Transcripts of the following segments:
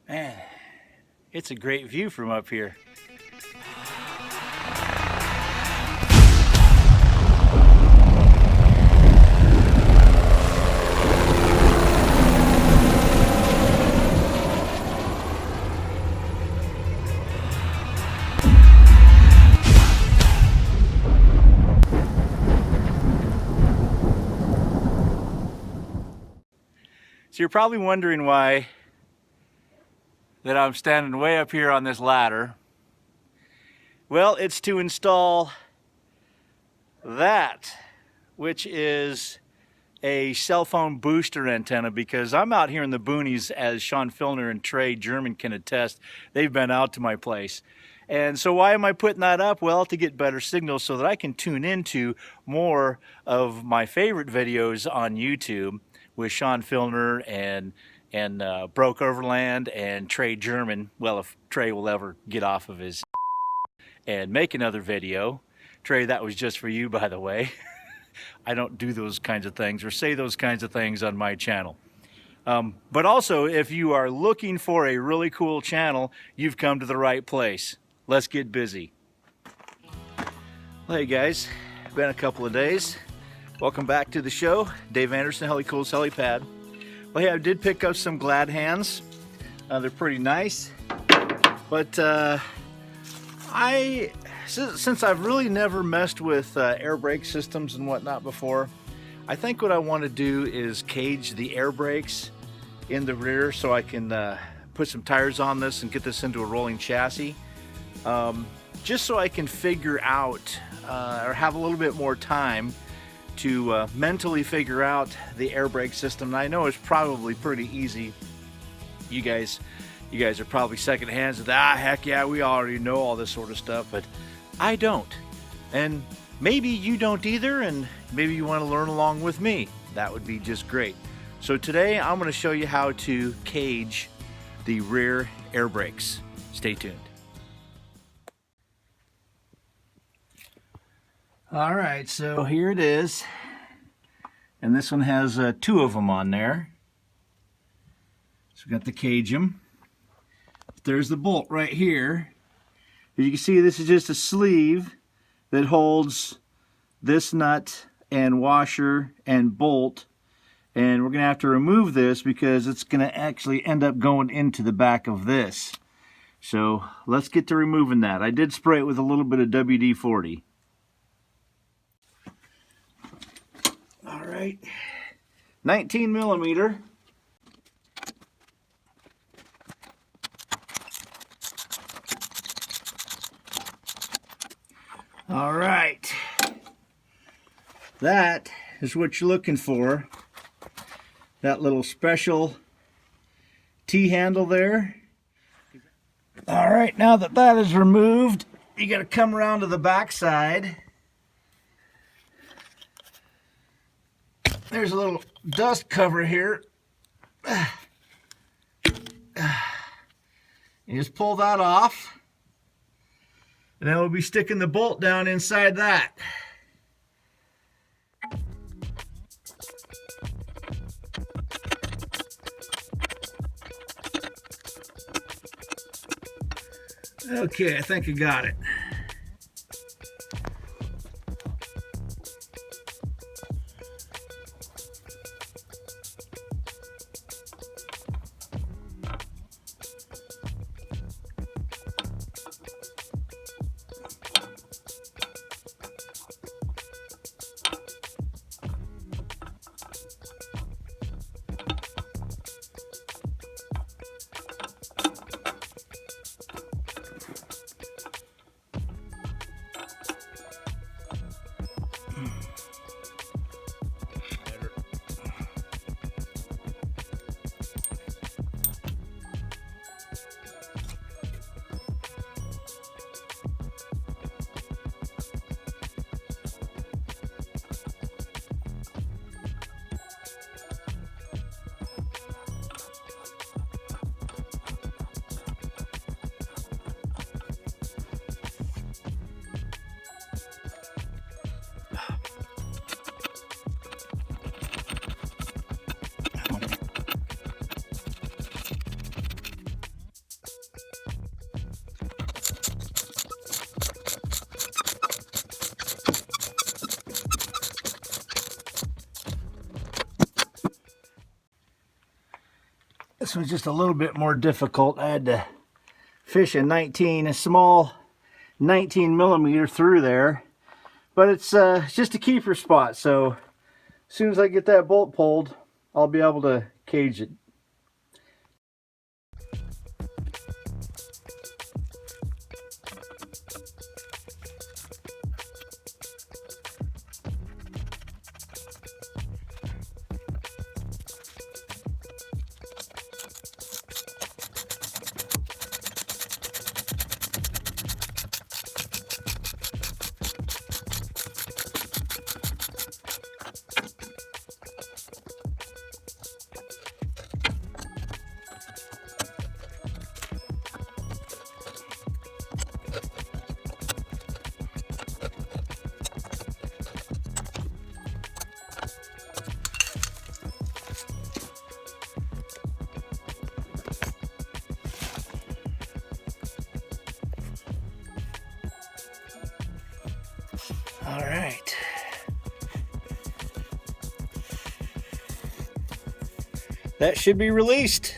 Man, it's a great view from up here. So you're probably wondering why that I'm standing way up here on this ladder. Well, it's to install that, which is a cell phone booster antenna, because I'm out here in the boonies, as Sean Filner and Trey German can attest. They've been out to my place. And so why am I putting that up? Well, to get better signals so that I can tune into more of my favorite videos on YouTube with Sean Filner and Broke Overland and Trey German. Well, if Trey will ever get off of his and make another video. Trey, that was just for you, by the way. I don't do those kinds of things or say those kinds of things on my channel. But also, if you are looking for a really cool channel, you've come to the right place. Let's get busy. Hey guys, been a couple of days. Welcome back to the show. Dave Anderson, Helicool's Helipad. Well, hey, I did pick up some glad hands. They're pretty nice. But since I've really never messed with air brake systems and whatnot before, I think what I want to do is cage the air brakes in the rear so I can put some tires on this and get this into a rolling chassis. Just so I can figure out or have a little bit more time to mentally figure out the air brake system. And I know it's probably pretty easy. You guys are probably second hands with heck yeah, we already know all this sort of stuff, but I don't. And maybe you don't either, and maybe you want to learn along with me. That would be just great. So today I'm going to show you how to cage the rear air brakes. Stay tuned. All right, so here it is. And this one has two of them on there. So we got the cage them. There's the bolt right here. As you can see, this is just a sleeve that holds this nut and washer and bolt. And we're going to have to remove this because it's going to actually end up going into the back of this. So let's get to removing that. I did spray it with a little bit of WD-40. All right, 19 millimeter. All right, that is what you're looking for. That little special T-handle there. All right, now that that is removed, you got to come around to the back side. There's a little dust cover here. You just pull that off. And then we'll be sticking the bolt down inside that. Okay, I think I got it. This was just a little bit more difficult. I had to fish a small 19 millimeter through there, but it's just a keeper spot. So as soon as I get that bolt pulled, I'll be able to cage it. All right. That should be released.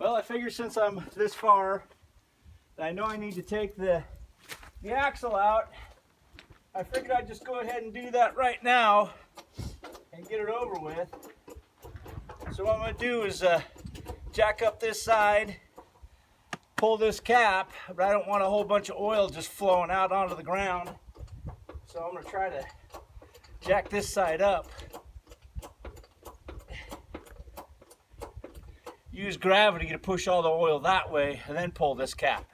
Well, I figure since I'm this far, I know I need to take the axle out. I figured I'd just go ahead and do that right now and get it over with. So what I'm going to do is jack up this side, pull this cap, but I don't want a whole bunch of oil just flowing out onto the ground. So I'm going to try to jack this side up. Use gravity to push all the oil that way and then pull this cap.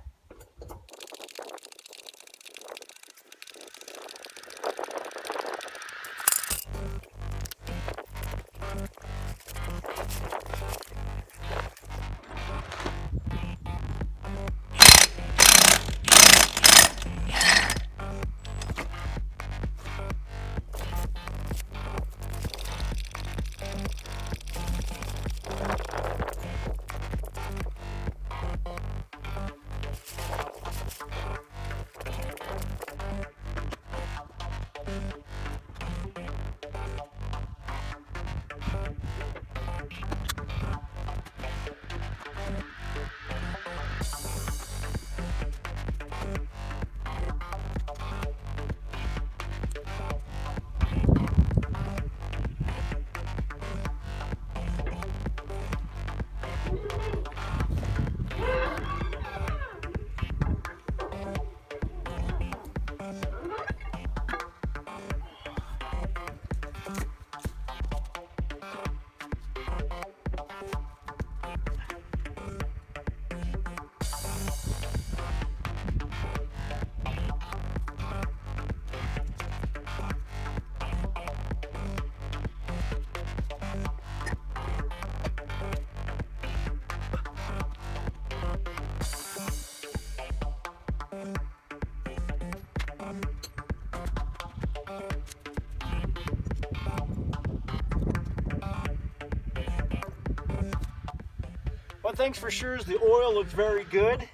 one thing's for sure is the oil looks very good.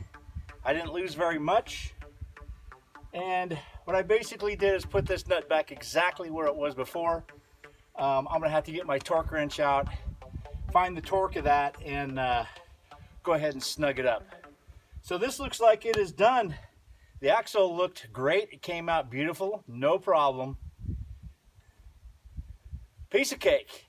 I didn't lose very much. And what I basically did is put this nut back exactly where it was before. I'm gonna have to get my torque wrench out, find the torque of that, and go ahead and snug it up. So this looks like it is done. The axle looked great. It came out beautiful, no problem. Piece of cake.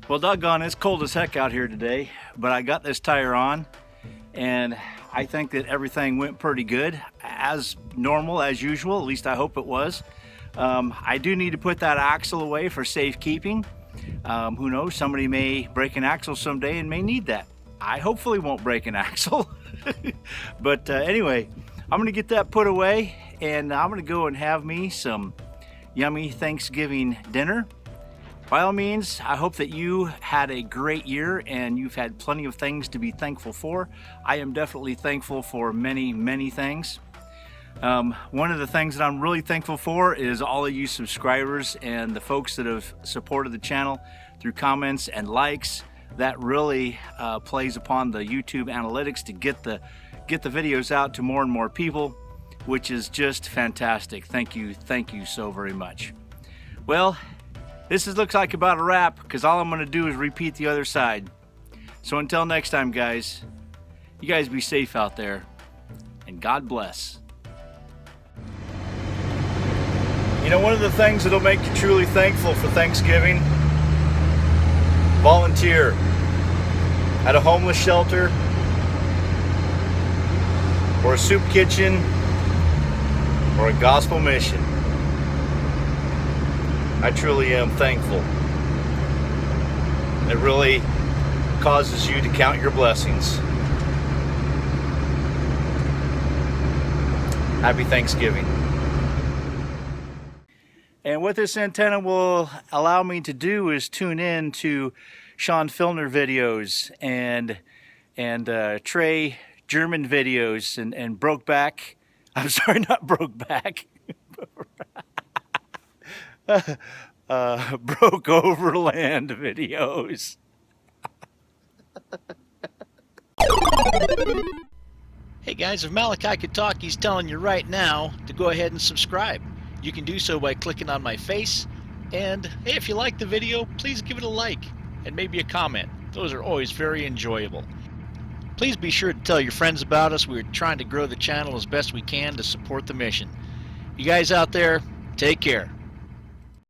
Well, doggone, it's cold as heck out here today, but I got this tire on, and I think that everything went pretty good, as normal, as usual. At least I hope it was. I do need to put that axle away for safekeeping. Who knows, somebody may break an axle someday and may need that. I hopefully won't break an axle. But anyway, I'm gonna get that put away, and I'm gonna go and have me some yummy Thanksgiving dinner. By all means, I hope that you had a great year and you've had plenty of things to be thankful for. I am definitely thankful for many, many things. One of the things that I'm really thankful for is all of you subscribers and the folks that have supported the channel through comments and likes. That really plays upon the YouTube analytics to get the videos out to more and more people, which is just fantastic. Thank you so very much. Well, this looks like about a wrap, because all I'm going to do is repeat the other side. So until next time, guys, you guys be safe out there, and God bless. You know, one of the things that'll make you truly thankful for Thanksgiving, volunteer at a homeless shelter, or a soup kitchen, or a gospel mission. I truly am thankful. It really causes you to count your blessings. Happy Thanksgiving. And what this antenna will allow me to do is tune in to Sean Filner videos and Trey German videos and Brokeback. I'm sorry, not Brokeback. Broke Overland videos. Hey guys, if Malachi could talk, he's telling you right now to go ahead and subscribe. You can do so by clicking on my face, and hey, if you like the video, please give it a like and maybe a comment. Those are always very enjoyable. Please be sure to tell your friends about us. We're trying to grow the channel as best we can to support the mission. You guys out there, take care.